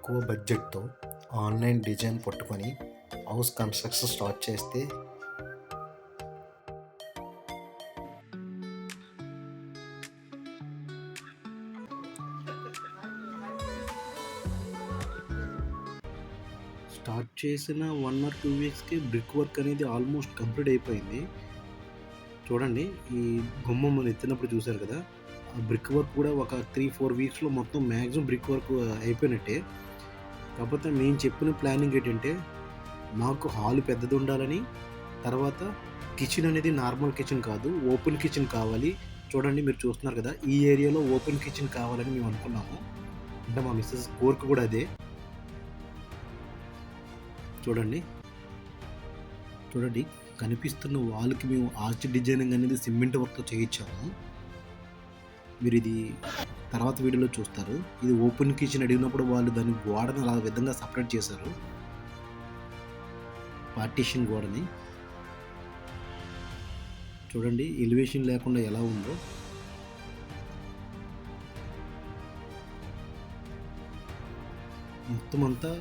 తక్కువ బడ్జెట్తో online design పట్టుకొని హౌస్ కన్స్ట్రక్షన్ స్టార్ట్ చేస్తే స్టార్ట్ చేసిన 1 or 2 వీక్స్కి బ్రిక్ వర్క్ అనేది ఆల్మోస్ట్ కంప్లీట్ అయిపోయింది. చూడండి, ఈ గుమ్మం మనం ఎత్తినప్పుడు చూశారు కదా, ఆ బ్రిక్ వర్క్ కూడా ఒక 3-4 వీక్స్లో మొత్తం మ్యాక్సిమం బ్రిక్ వర్క్ అయిపోయినట్టే. కాకపోతే మేము చెప్పిన ప్లానింగ్ ఏంటంటే, మాకు హాల్ పెద్దది ఉండాలని, తర్వాత కిచెన్ అనేది నార్మల్ కిచెన్ కాదు, ఓపెన్ కిచెన్ కావాలి. చూడండి, మీరు చూస్తున్నారు కదా, ఈ ఏరియాలో ఓపెన్ కిచెన్ కావాలని మేము అనుకున్నాము. అంటే మా మిస్సెస్ కోరిక కూడా అదే. చూడండి చూడండి కనిపిస్తున్న వాల్కి మేము ఆర్చ్ డిజైనింగ్ అనేది సిమెంట్ వర్క్తో చేయించాము. మీరు ఇది తర్వాత వీడియోలో చూస్తారు. ఇది ఓపెన్ కిచెన్ అడిగినప్పుడు వాళ్ళు దాని గోడని అలా విధంగా సపరేట్ చేశారు, పార్టీషన్ గోడని. చూడండి ఎలివేషన్ లేకుండా ఎలా ఉందో. మొత్తం అంతా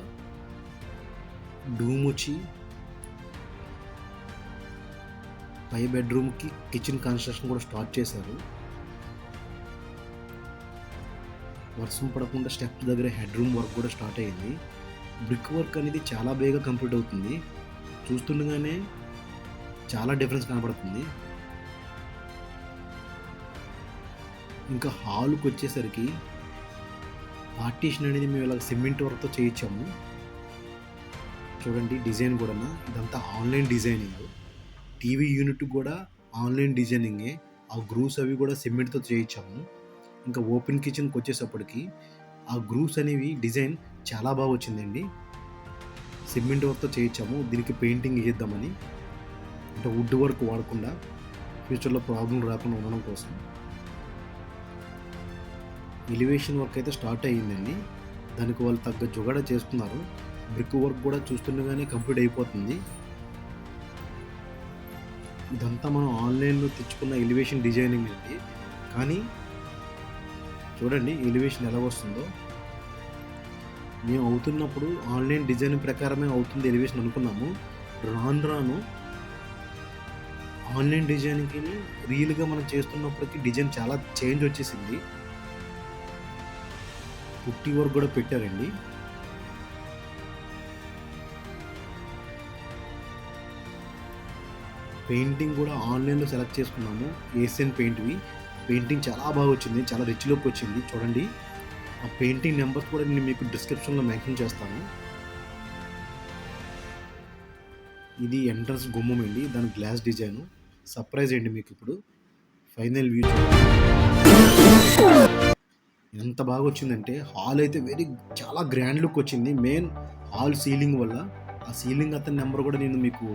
డూమ్ వచ్చి పై బెడ్రూమ్కి కిచెన్ కన్స్ట్రక్షన్ కూడా స్టార్ట్ చేశారు. వర్షం పడకుండా స్టెప్ దగ్గర హెడ్ రూమ్ వర్క్ కూడా స్టార్ట్ అయ్యింది. బ్రిక్ వర్క్ అనేది చాలా బేగా కంప్లీట్ అవుతుంది. చూస్తుండగానే చాలా డిఫరెన్స్ కనబడుతుంది. ఇంకా హాల్కి వచ్చేసరికి పార్టీషన్ అనేది మేము ఇలా సిమెంట్ వర్క్తో చేయించాము. చూడండి డిజైన్ కూడా, ఇదంతా ఆన్లైన్ డిజైనింగ్. టీవీ యూనిట్ కూడా ఆన్లైన్ డిజైనింగే. ఆ గ్రూస్ అవి కూడా సిమెంట్తో చేయించాము. ఇంకా ఓపెన్ కిచెన్కి వచ్చేటప్పటికి ఆ గ్రూస్ అనేవి డిజైన్ చాలా బాగా వచ్చిందండి. సిమెంట్ వర్క్తో చేయించాము. దీనికి పెయింటింగ్ వేద్దామని, అంటే వుడ్ వర్క్ వాడకుండా ఫ్యూచర్లో ప్రాబ్లం రాకుండా ఉండడం కోసం. ఎలివేషన్ వర్క్ అయితే స్టార్ట్ అయ్యిందండి. దానికి వాళ్ళు తగ్గ జుగాడ చేసుకున్నారు. బ్రిక్ వర్క్ కూడా చూస్తుండగానే కంప్లీట్ అయిపోతుంది. ఇదంతా మనం ఆన్లైన్లో తెచ్చుకున్న ఎలివేషన్ డిజైనింగ్ అండి. కానీ చూడండి ఎలివేషన్ ఎలా వస్తుందో. మేము అవుతున్నప్పుడు ఆన్లైన్ డిజైనింగ్ ప్రకారమే అవుతుంది ఎలివేషన్ అనుకున్నాము. రాను ఆన్లైన్ డిజైనింగ్కి రియల్గా మనం చేస్తున్నప్పటికీ డిజైన్ చాలా చేంజ్ వచ్చేసింది. పుట్టి వర్క్ కూడా పెట్టారండి. పెయింటింగ్ కూడా ఆన్లైన్లో సెలెక్ట్ చేసుకున్నాము. ఏషియన్ పెయింటింగ్ చాలా బాగా వచ్చింది, చాలా రిచ్ లుక్ వచ్చింది. చూడండి, ఆ పెయింటింగ్ నెంబర్స్ కూడా నేను మీకు డిస్క్రిప్షన్లో మెన్షన్ చేస్తాను. ఇది ఎంట్రన్స్ గుమ్మం అండి, దాని గ్లాస్ డిజైన్. సర్ప్రైజ్ అండి మీకు ఇప్పుడు ఫైనల్ వ్యూ. ఎంత బాగా వచ్చిందంటే హాల్ అయితే చాలా గ్రాండ్ లుక్ వచ్చింది. మెయిన్ హాల్ సీలింగ్ వల్ల. ఆ సీలింగ్ అతని నెంబర్ కూడా నేను మీకు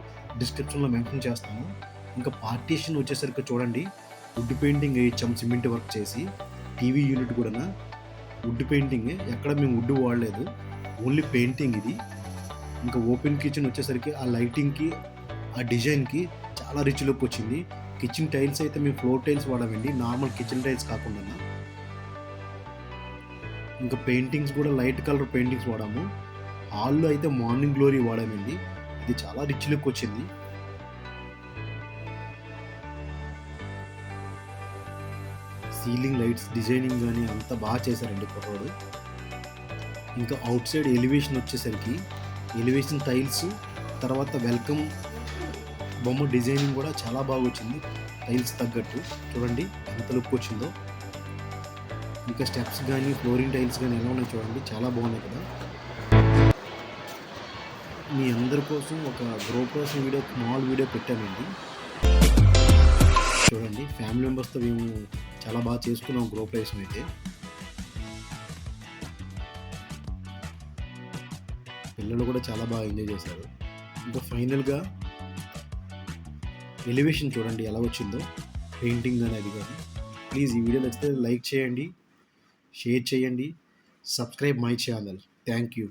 డిస్క్రిప్షన్లో మెన్షన్ చేస్తాను. ఇంకా పార్టీషన్ వచ్చేసరికి చూడండి, వుడ్ పెయింటింగ్ వేయించాము సిమెంట్ వర్క్ చేసి. టీవీ యూనిట్ కూడా వుడ్ పెయింటింగ్, ఎక్కడ మేము వుడ్ వాడలేదు, ఓన్లీ పెయింటింగ్ ఇది. ఇంకా ఓపెన్ కిచెన్ వచ్చేసరికి ఆ లైటింగ్కి, ఆ డిజైన్కి చాలా రిచ్ లుక్ వచ్చింది. కిచెన్ టైల్స్ అయితే మేము ఫ్లోర్ టైల్స్ వాడామండి, నార్మల్ కిచెన్ టైల్స్ కాకుండా. ఇంకా పెయింటింగ్స్ కూడా లైట్ కలర్ పెయింటింగ్స్ వాడాము. హాల్లో అయితే మార్నింగ్ గ్లోరీ వాడామండి, ఇది చాలా రిచ్ లుక్ వచ్చింది. సీలింగ్ లైట్స్ డిజైనింగ్ కానీ అంతా బాగా చేశారండి కుర్రోడు. ఇంకా అవుట్ సైడ్ ఎలివేషన్ వచ్చేసరికి ఎలివేషన్ టైల్స్, తర్వాత వెల్కమ్ బొమ్మ డిజైనింగ్ కూడా చాలా బాగా వచ్చింది టైల్స్ తగ్గట్టు. చూడండి ఎంత లుక్ వచ్చిందో. ఇంకా స్టెప్స్ కానీ ఫ్లోరింగ్ టైల్స్ కానీ ఎలా ఉన్నాయి చూడండి, చాలా బాగున్నాయి కదా. మీ అందరి కోసం ఒక గృహప్రవేశం వీడియో, స్మాల్ వీడియో పెట్టానండి. చూడండి, ఫ్యామిలీ మెంబర్స్తో మేము చాలా బాగా చేసుకున్నాం గృహప్రవేశం అయితే. పిల్లలు కూడా చాలా బాగా ఎంజాయ్ చేశారు. ఇంకా ఫైనల్గా ఎలివేషన్ చూడండి ఎలా వచ్చిందో, పెయింటింగ్ కానీ అది కానీ. ప్లీజ్ ఈ వీడియో నచ్చితే లైక్ చేయండి, షేర్ చేయండి, subscribe my channel. Thank you.